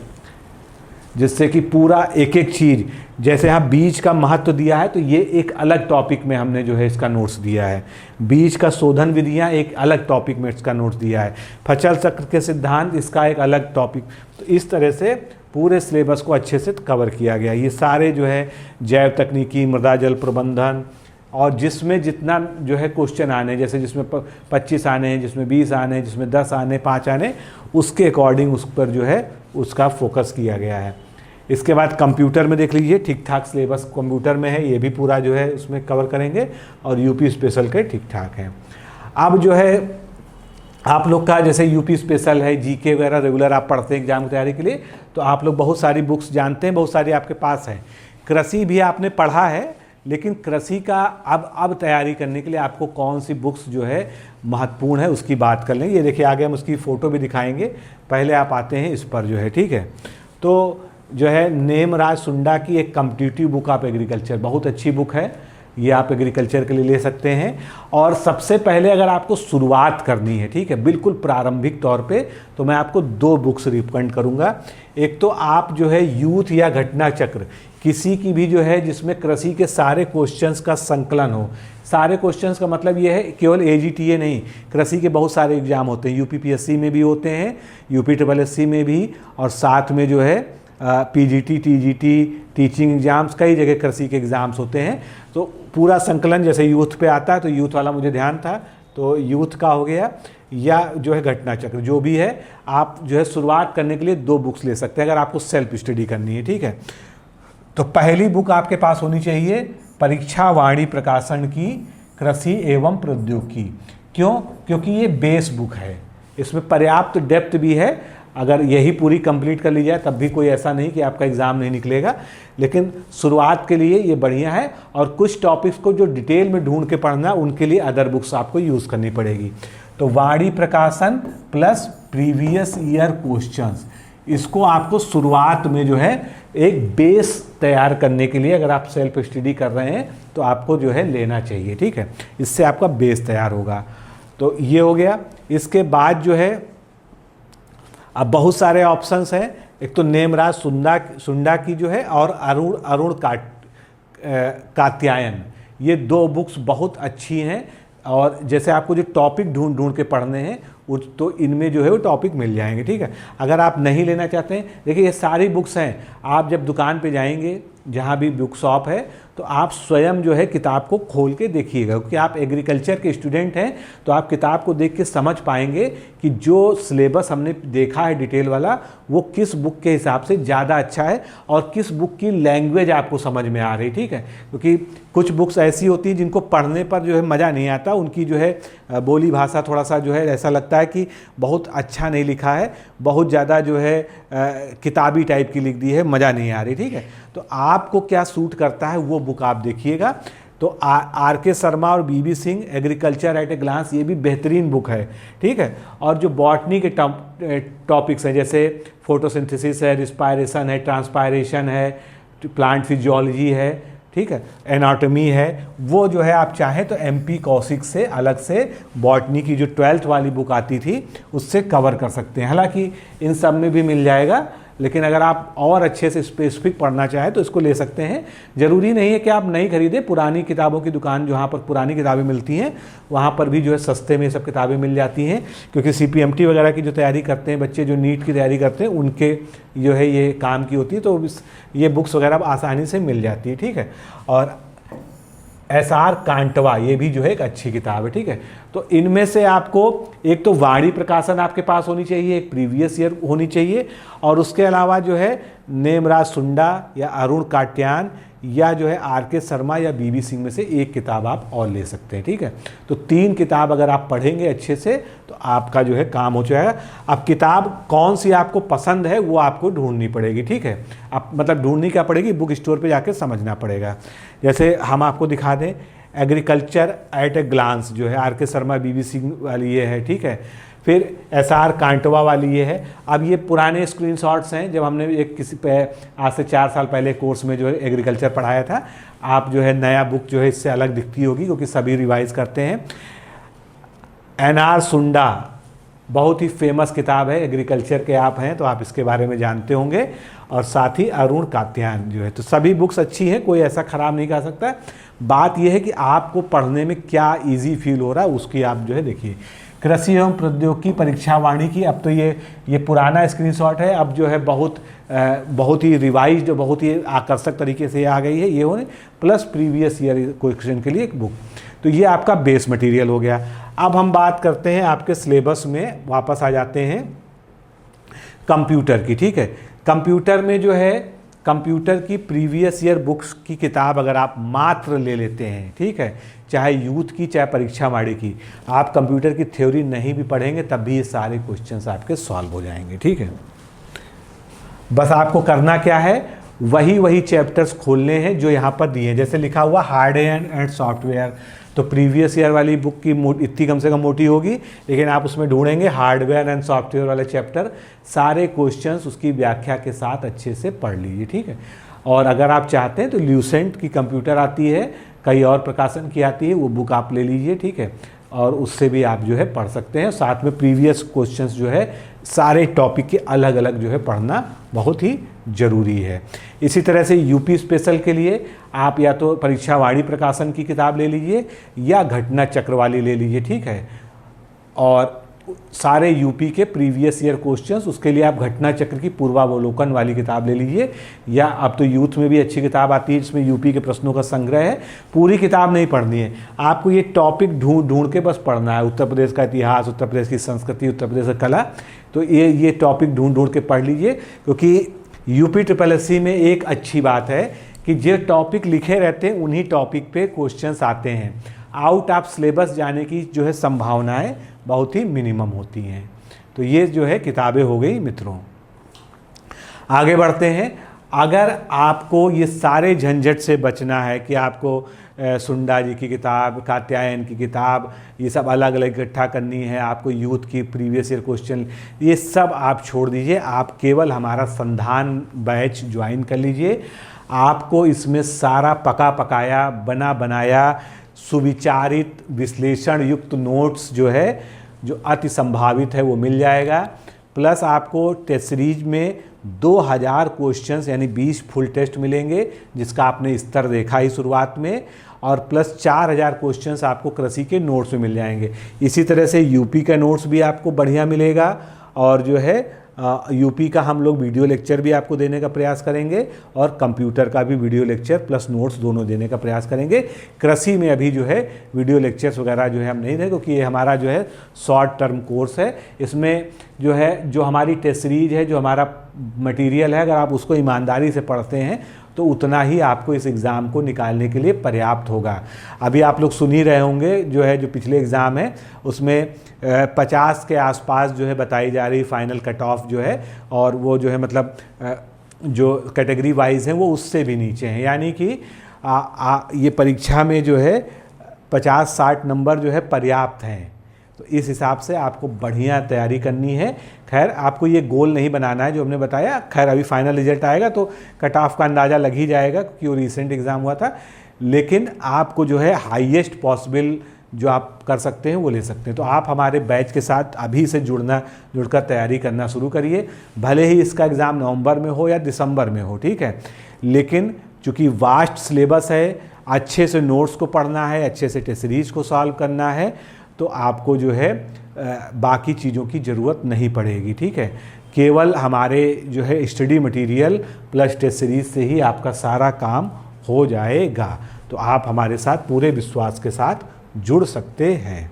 जिससे कि पूरा एक एक चीज़, जैसे यहाँ बीज का महत्व दिया है, तो ये एक अलग टॉपिक में हमने जो है इसका नोट्स दिया है। बीज का शोधन विधियाँ एक अलग टॉपिक में इसका नोट्स दिया है। फसल चक्र के सिद्धांत, इसका एक अलग टॉपिक। तो इस तरह से पूरे सिलेबस को अच्छे से कवर किया गया। ये सारे जो है जैव तकनीकी, मृदा जल प्रबंधन, और जिसमें जितना जो है क्वेश्चन आने, जैसे जिसमें 25 आने हैं, जिसमें 20 आने हैं, जिसमें 10 आने, 5 आने, उसके अकॉर्डिंग उस पर जो है उसका फोकस किया गया है। इसके बाद कंप्यूटर में देख लीजिए, ठीक ठाक सिलेबस कंप्यूटर में है, ये भी पूरा जो है उसमें कवर करेंगे, और यूपी स्पेशल के ठीक ठाक हैं। अब जो है आप लोग का जैसे यूपी स्पेशल है, जीके वगैरह रेगुलर आप पढ़ते हैं एग्जाम की तैयारी के लिए, तो आप लोग बहुत सारी बुक्स जानते हैं, बहुत सारी आपके पास है। कृषि भी आपने पढ़ा है, लेकिन कृषि का अब तैयारी करने के लिए आपको कौन सी बुक्स जो है महत्वपूर्ण है उसकी बात कर लेंगे। ये देखिए आगे हम उसकी फ़ोटो भी दिखाएंगे, पहले आप आते हैं इस पर जो है, ठीक है। तो जो है नेमराज सुंडा की एक कॉम्पिटिटिव बुक ऑफ एग्रीकल्चर, बहुत अच्छी बुक है, ये आप एग्रीकल्चर के लिए ले सकते हैं। और सबसे पहले अगर आपको शुरुआत करनी है, ठीक है, बिल्कुल प्रारंभिक तौर पे, तो मैं आपको 2 बुक्स रिकमेंड करूंगा। एक तो आप जो है यूथ या घटना चक्र, किसी की भी जो है जिसमें कृषि के सारे क्वेश्चंस का संकलन हो। सारे क्वेश्चंस का मतलब ये है केवल AGTA नहीं, कृषि के बहुत सारे एग्जाम होते हैं, UPPSC में भी होते हैं, UPSSC में भी, और साथ में जो है PGT, TGT, टीचिंग एग्जाम्स, कई जगह कृषि के एग्ज़ाम्स होते हैं। तो पूरा संकलन जैसे यूथ पे आता है, तो यूथ वाला मुझे ध्यान था, तो यूथ का हो गया, या जो है घटना चक्र, जो भी है आप जो है शुरुआत करने के लिए 2 बुक्स ले सकते हैं अगर आपको सेल्फ स्टडी करनी है, ठीक है। तो पहली बुक आपके पास होनी चाहिए परीक्षा वाणी प्रकाशन की कृषि एवं प्रौद्योगिकी। क्यों? क्योंकि ये बेस बुक है, इसमें पर्याप्त डेप्थ भी है। अगर यही पूरी कंप्लीट कर ली जाए तब भी कोई ऐसा नहीं कि आपका एग्ज़ाम नहीं निकलेगा, लेकिन शुरुआत के लिए ये बढ़िया है। और कुछ टॉपिक्स को जो डिटेल में ढूंढ के पढ़ना, उनके लिए अदर बुक्स आपको यूज़ करनी पड़ेगी। तो वाणी प्रकाशन प्लस प्रीवियस ईयर क्वेश्चंस, इसको आपको शुरुआत में जो है एक बेस तैयार करने के लिए, अगर आप सेल्फ स्टडी कर रहे हैं तो आपको जो है लेना चाहिए, ठीक है, इससे आपका बेस तैयार होगा। तो ये हो गया। इसके बाद जो है अब बहुत सारे ऑप्शंस हैं, एक तो नेमराज सुंडा की जो है, और अरुण कात्यायन, ये 2 बुक्स बहुत अच्छी हैं। और जैसे आपको जो टॉपिक ढूंढ के पढ़ने हैं, तो इनमें जो है वो टॉपिक मिल जाएंगे, ठीक है। अगर आप नहीं लेना चाहते हैं, देखिए ये सारी बुक्स हैं, आप जब दुकान पे जाएंगे जहाँ भी बुक शॉप है तो आप स्वयं जो है किताब को खोल के देखिएगा, क्योंकि आप एग्रीकल्चर के स्टूडेंट हैं तो आप किताब को देख के समझ पाएंगे कि जो सिलेबस हमने देखा है डिटेल वाला वो किस बुक के हिसाब से ज़्यादा अच्छा है और किस बुक की लैंग्वेज आपको समझ में आ रही, ठीक है। क्योंकि कुछ बुक्स ऐसी होती हैं जिनको पढ़ने पर जो है मज़ा नहीं आता, उनकी जो है बोली भाषा थोड़ा सा जो है ऐसा लगता है कि बहुत अच्छा नहीं लिखा है, बहुत ज़्यादा जो है किताबी टाइप की लिख दी है, मज़ा नहीं आ रही, ठीक है। तो आपको क्या सूट करता है वो बुक आप देखिएगा। तो आर के शर्मा और BB Singh agriculture at a glance ये भी बेहतरीन बुक है, ठीक है। और जो बॉटनी के टॉपिक्स हैं जैसे फोटोसिंथेसिस है, रिस्पायरेशन है, ट्रांसपायरेशन है, प्लांट फिजियोलॉजी है, ठीक है, एनाटॉमी है, वो जो है आप चाहें तो MP कौशिक से अलग से बॉटनी की जो 12th वाली बुक आती थी उससे कवर कर सकते हैं। हालांकि इन सब में भी मिल जाएगा, लेकिन अगर आप और अच्छे से स्पेसिफिक पढ़ना चाहें तो इसको ले सकते हैं। ज़रूरी नहीं है कि आप नई खरीदें, पुरानी किताबों की दुकान जहाँ पर पुरानी किताबें मिलती हैं वहाँ पर भी जो है सस्ते में ये सब किताबें मिल जाती हैं, क्योंकि CPMT वगैरह की जो तैयारी करते हैं बच्चे, जो नीट की तैयारी करते हैं, उनके जो है ये काम की होती है, तो ये बुक्स वगैरह आसानी से मिल जाती है, ठीक है। और SR कांटवा ये भी जो है एक अच्छी किताब है, ठीक है। तो इनमें से आपको एक तो वाणी प्रकाशन आपके पास होनी चाहिए, एक प्रीवियस ईयर होनी चाहिए, और उसके अलावा जो है नेमराज सुंडा या अरुण काट्यान या जो है आर के शर्मा या बीबी सिंह में से एक किताब आप और ले सकते हैं, ठीक है। तो 3 किताब अगर आप पढ़ेंगे अच्छे से तो आपका जो है काम हो जाएगा। अब किताब कौन सी आपको पसंद है वो आपको ढूंढनी पड़ेगी, ठीक है। अब मतलब ढूंढनी क्या पड़ेगी, बुक स्टोर पे जाके समझना पड़ेगा। जैसे हम आपको दिखा दें एग्रीकल्चर एट ए ग्लांस जो है आर के शर्मा बीबी सिंह वाली ये है, ठीक है। फिर SR कांटवा वाली ये है। अब ये पुराने स्क्रीनशॉट्स हैं, जब हमने एक किसी पे आज से 4 साल पहले कोर्स में जो है एग्रीकल्चर पढ़ाया था। आप जो है नया बुक जो है इससे अलग दिखती होगी क्योंकि सभी रिवाइज करते हैं। NR सुंडा बहुत ही फेमस किताब है, एग्रीकल्चर के आप हैं तो आप इसके बारे में जानते होंगे। और साथ ही अरुण कात्यायन जो है, तो सभी बुक्स अच्छी हैं, कोई ऐसा ख़राब नहीं कह सकता। बात यह है कि आपको पढ़ने में क्या ईजी फील हो रहा है उसकी आप जो है देखिए। कृषि एवं प्रौद्योगिकी परीक्षा वाणी की, अब तो ये पुराना स्क्रीनशॉट है, अब जो है बहुत ही रिवाइज्ड, बहुत ही आकर्षक तरीके से आ गई है ये होने, प्लस प्रीवियस ईयर क्वेश्चन के लिए एक बुक। तो ये आपका बेस मटेरियल हो गया। अब हम बात करते हैं आपके सिलेबस में, वापस आ जाते हैं कंप्यूटर की, ठीक है। कंप्यूटर में जो है कंप्यूटर की प्रीवियस ईयर बुक्स की किताब अगर आप मात्र ले लेते हैं, ठीक है, चाहे यूथ की चाहे परीक्षा वाणी की, आप कंप्यूटर की थ्योरी नहीं भी पढ़ेंगे तब भी ये सारे क्वेश्चंस आपके सॉल्व हो जाएंगे, ठीक है। बस आपको करना क्या है, वही चैप्टर्स खोलने हैं जो यहाँ पर दिए हैं। जैसे लिखा हुआ हार्डवेयर एंड सॉफ्टवेयर, तो प्रीवियस ईयर वाली बुक की इतनी कम से कम मोटी होगी, लेकिन आप उसमें ढूंढेंगे हार्डवेयर एंड सॉफ्टवेयर वाले चैप्टर, सारे क्वेश्चंस उसकी व्याख्या के साथ अच्छे से पढ़ लीजिए, ठीक है। और अगर आप चाहते हैं तो ल्यूसेंट की कंप्यूटर आती है, कई और प्रकाशन की आती है, वो बुक आप ले लीजिए, ठीक है, और उससे भी आप जो है पढ़ सकते हैं। साथ में प्रीवियस क्वेश्चंस जो है सारे टॉपिक के अलग अलग जो है पढ़ना बहुत ही ज़रूरी है। इसी तरह से यूपी स्पेशल के लिए आप या तो परीक्षा वाणी प्रकाशन की किताब ले लीजिए या घटना चक्र वाली ले लीजिए, ठीक है। और सारे यूपी के प्रीवियस ईयर क्वेश्चंस, उसके लिए आप घटना चक्र की पूर्वावलोकन वाली किताब ले लीजिए, या अब तो यूथ में भी अच्छी किताब आती है जिसमें यूपी के प्रश्नों का संग्रह है। पूरी किताब नहीं पढ़नी है आपको, ये टॉपिक ढूंढ के बस पढ़ना है। उत्तर प्रदेश का इतिहास, उत्तर प्रदेश की संस्कृति, उत्तर प्रदेश का कला, तो ये टॉपिक ढूंढ के पढ़ लीजिए। क्योंकि यूपी SSSC में एक अच्छी बात है कि जो टॉपिक लिखे रहते हैं उन्हीं टॉपिक पे क्वेश्चंस आते हैं। आउट ऑफ सिलेबस जाने की जो है संभावनाएं बहुत ही मिनिमम होती हैं। तो ये जो है किताबें हो गई मित्रों। आगे बढ़ते हैं। अगर आपको ये सारे झंझट से बचना है कि आपको सुंडा जी की किताब, कात्यायन की किताब, ये सब अलग अलग इकट्ठा करनी है, आपको यूथ की प्रीवियस ईयर क्वेश्चन, ये सब आप छोड़ दीजिए। आप केवल हमारा संधान बैच ज्वाइन कर लीजिए। आपको इसमें सारा पका पकाया, बना बनाया, सुविचारित, विश्लेषण युक्त नोट्स जो है, जो अति संभावित है वो मिल जाएगा। प्लस आपको टेस्ट सीरीज में 2000 क्वेश्चंस यानी 20 फुल टेस्ट मिलेंगे, जिसका आपने स्तर देखा ही शुरुआत में, और प्लस 4000 क्वेश्चंस आपको कृषि के नोट्स में मिल जाएंगे। इसी तरह से यूपी का नोट्स भी आपको बढ़िया मिलेगा, और जो है यूपी का हम लोग वीडियो लेक्चर भी आपको देने का प्रयास करेंगे और कंप्यूटर का भी वीडियो लेक्चर प्लस नोट्स दोनों देने का प्रयास करेंगे। कृषि में अभी जो है वीडियो लेक्चर्स वगैरह जो है हम नहीं दें, क्योंकि ये हमारा जो है शॉर्ट टर्म कोर्स है। इसमें जो है जो हमारी टेस्ट सीरीज है, जो हमारा मटेरियल है, अगर आप उसको ईमानदारी से पढ़ते हैं तो उतना ही आपको इस एग्ज़ाम को निकालने के लिए पर्याप्त होगा। अभी आप लोग सुन ही रहे होंगे जो है जो पिछले एग्ज़ाम है उसमें 50 के आसपास जो है बताई जा रही फाइनल कट ऑफ जो है, और वो जो है मतलब जो कैटेगरी वाइज हैं वो उससे भी नीचे हैं। यानी कि ये परीक्षा में जो है 50-60 नंबर जो है पर्याप्त हैं। तो इस हिसाब से आपको बढ़िया तैयारी करनी है। खैर आपको ये गोल नहीं बनाना है जो हमने बताया। खैर अभी फाइनल रिजल्ट आएगा तो कट ऑफ का अंदाज़ा लग ही जाएगा, क्योंकि वो रिसेंट एग्ज़ाम हुआ था। लेकिन आपको जो है हाईएस्ट पॉसिबल जो आप कर सकते हैं वो ले सकते हैं। तो आप हमारे बैच के साथ अभी से जुड़कर तैयारी करना शुरू करिए। भले ही इसका एग्ज़ाम नवंबर में हो या दिसंबर में हो, ठीक है, लेकिन चूँकि वास्ट सिलेबस है, अच्छे से नोट्स को पढ़ना है, अच्छे से टेस्ट सीरीज को सॉल्व करना है, तो आपको जो है बाकी चीज़ों की ज़रूरत नहीं पड़ेगी, ठीक है। केवल हमारे जो है study material plus test series से ही आपका सारा काम हो जाएगा। तो आप हमारे साथ पूरे विश्वास के साथ जुड़ सकते हैं।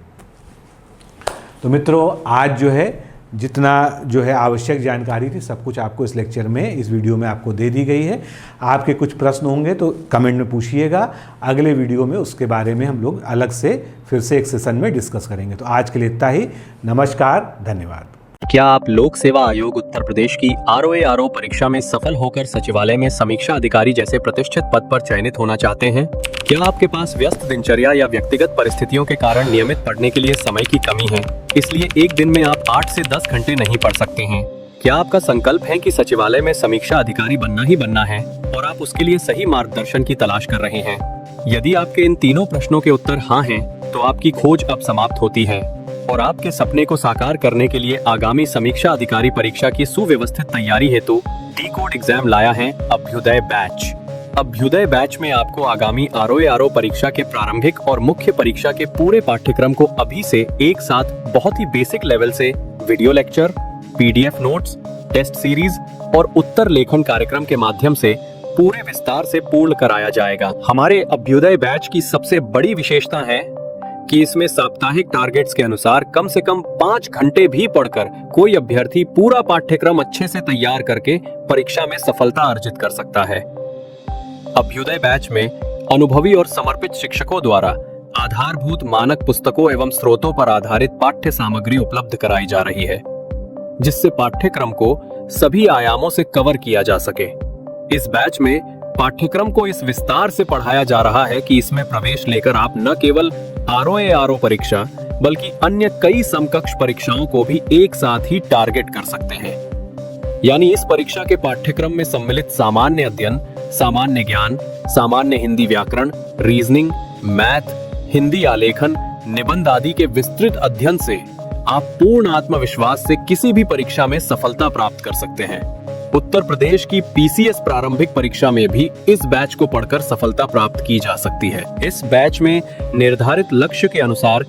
तो मित्रों, आज जो है जितना जो है आवश्यक जानकारी थी सब कुछ आपको इस लेक्चर में, इस वीडियो में आपको दे दी गई है। आपके कुछ प्रश्न होंगे तो कमेंट में पूछिएगा। अगले वीडियो में उसके बारे में हम लोग अलग से फिर से एक सेशन में डिस्कस करेंगे। तो आज के लिए इतना ही। नमस्कार, धन्यवाद। क्या आप लोक सेवा आयोग उत्तर प्रदेश की ROA परीक्षा में सफल होकर सचिवालय में समीक्षा अधिकारी जैसे प्रतिष्ठित पद पर चयनित होना चाहते हैं? क्या आपके पास व्यस्त दिनचर्या या व्यक्तिगत परिस्थितियों के कारण नियमित पढ़ने के लिए समय की कमी है, इसलिए एक दिन में आप 8 से 10 घंटे नहीं पढ़ सकते हैं? क्या आपका संकल्प है कि सचिवालय में समीक्षा अधिकारी बनना ही बनना है और आप उसके लिए सही मार्गदर्शन की तलाश कर रहे हैं? यदि आपके इन तीनों प्रश्नों के उत्तर हाँ हैं, तो आपकी खोज अब समाप्त होती है और आपके सपने को साकार करने के लिए आगामी समीक्षा अधिकारी परीक्षा की सुव्यवस्थित तैयारी हेतु डीकोड एग्जाम लाया है अभ्युदय बैच। अभ्युदय बैच में आपको आगामी ROA परीक्षा के प्रारंभिक और मुख्य परीक्षा के पूरे पाठ्यक्रम को अभी से एक साथ बहुत ही बेसिक लेवल से video lecture, PDF notes, test series और उत्तर लेखन कार्यक्रम के माध्यम से पूरे विस्तार से पूर्ण कराया जाएगा। हमारे अभ्युदय बैच की सबसे बड़ी विशेषता है कि इसमें साप्ताहिक टारगेट्स के अनुसार कम से कम 5 घंटे भी पढ़कर कोई अभ्यर्थी पूरा पाठ्यक्रम अच्छे से तैयार करके परीक्षा में सफलता अर्जित कर सकता है। अभ्युदय बैच में अनुभवी और समर्पित शिक्षकों द्वारा आधारभूत मानक पुस्तकों एवं स्रोतों पर आधारित पाठ्य सामग्री उपलब्ध कराई जा रही है, जिससे पाठ्यक्रम को सभी आयामों से कवर किया जा सके। इस बैच में पाठ्यक्रम को इस विस्तार से पढ़ाया जा रहा है कि इसमें प्रवेश लेकर आप न केवल ROA परीक्षा बल्कि अन्य कई समकक्ष परीक्षाओं को भी एक साथ ही टारगेट कर सकते हैं। यानी इस परीक्षा के पाठ्यक्रम में सम्मिलित सामान्य अध्ययन, सामान्य ज्ञान, सामान्य हिंदी व्याकरण, रीजनिंग, मैथ, हिंदी आलेखन, निबंध आदि के विस्तृत अध्ययन से आप पूर्ण आत्मविश्वास से किसी भी परीक्षा में सफलता प्राप्त कर सकते हैं। उत्तर प्रदेश की PCS प्रारंभिक परीक्षा में भी इस बैच को पढ़कर सफलता प्राप्त की जा सकती है। इस बैच में निर्धारित लक्ष्य के अनुसार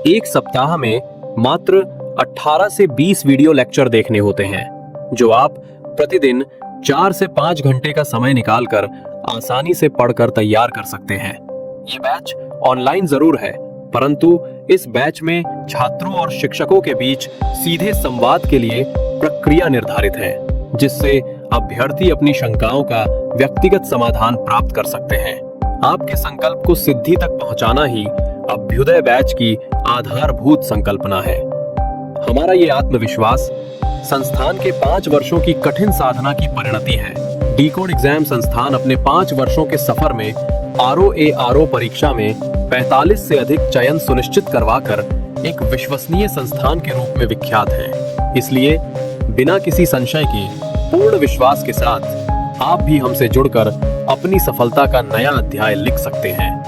एक सप्ताह में मात्र 18 से 20 वीडियो लेक्चर देखने होते हैं, जो आप प्रतिदिन 4 से 5 घंटे का समय निकालकर आसानी से पढ़कर तैयार कर सकते हैं। ये बैच ऑनलाइन जरूर है, परंतु इस बैच में छात्रों और शिक्षकों के बीच सीधे संवाद के लिए प्रक्रिया निर्धारित है, जिससे अभ्यर्थी अपनी शंकाओं का व्यक्तिगत समाधान प्राप्त कर सकते हैं। आपके संकल्प को सिद्धि तक पहुंचाना ही अभ्युदय बैच की आधारभूत संकल्पना है। हमारा ये आत्मविश्वास संस्थान के 5 वर्षों की कठिन साधना की परिणति है। डीकोड एग्जाम संस्थान अपने 5 वर्षों के सफर में ROA परीक्षा में 45 से अधिक चयन सुनिश्चित करवाकर एक विश्वसनीय संस्थान के रूप में विख्यात है। इसलिए बिना किसी संशय के पूर्ण विश्वास के साथ आप भी हमसे जुड़कर अपनी सफलता का नया अध्याय लिख सकते हैं।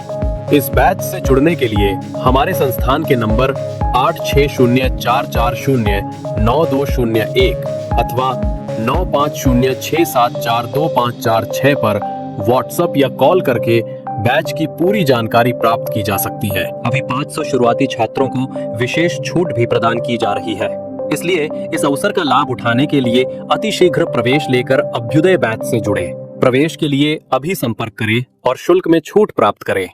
इस बैच से जुड़ने के लिए हमारे संस्थान के नंबर 8604409201 अथवा 9506742546 पर व्हाट्सएप या कॉल करके बैच की पूरी जानकारी प्राप्त की जा सकती है। अभी 500 शुरुआती छात्रों को विशेष छूट भी प्रदान की जा रही है। इसलिए इस अवसर का लाभ उठाने के लिए अतिशीघ्र प्रवेश लेकर अभ्युदय बैच से जुड़े। प्रवेश के लिए अभी संपर्क करें और शुल्क में छूट प्राप्त करें।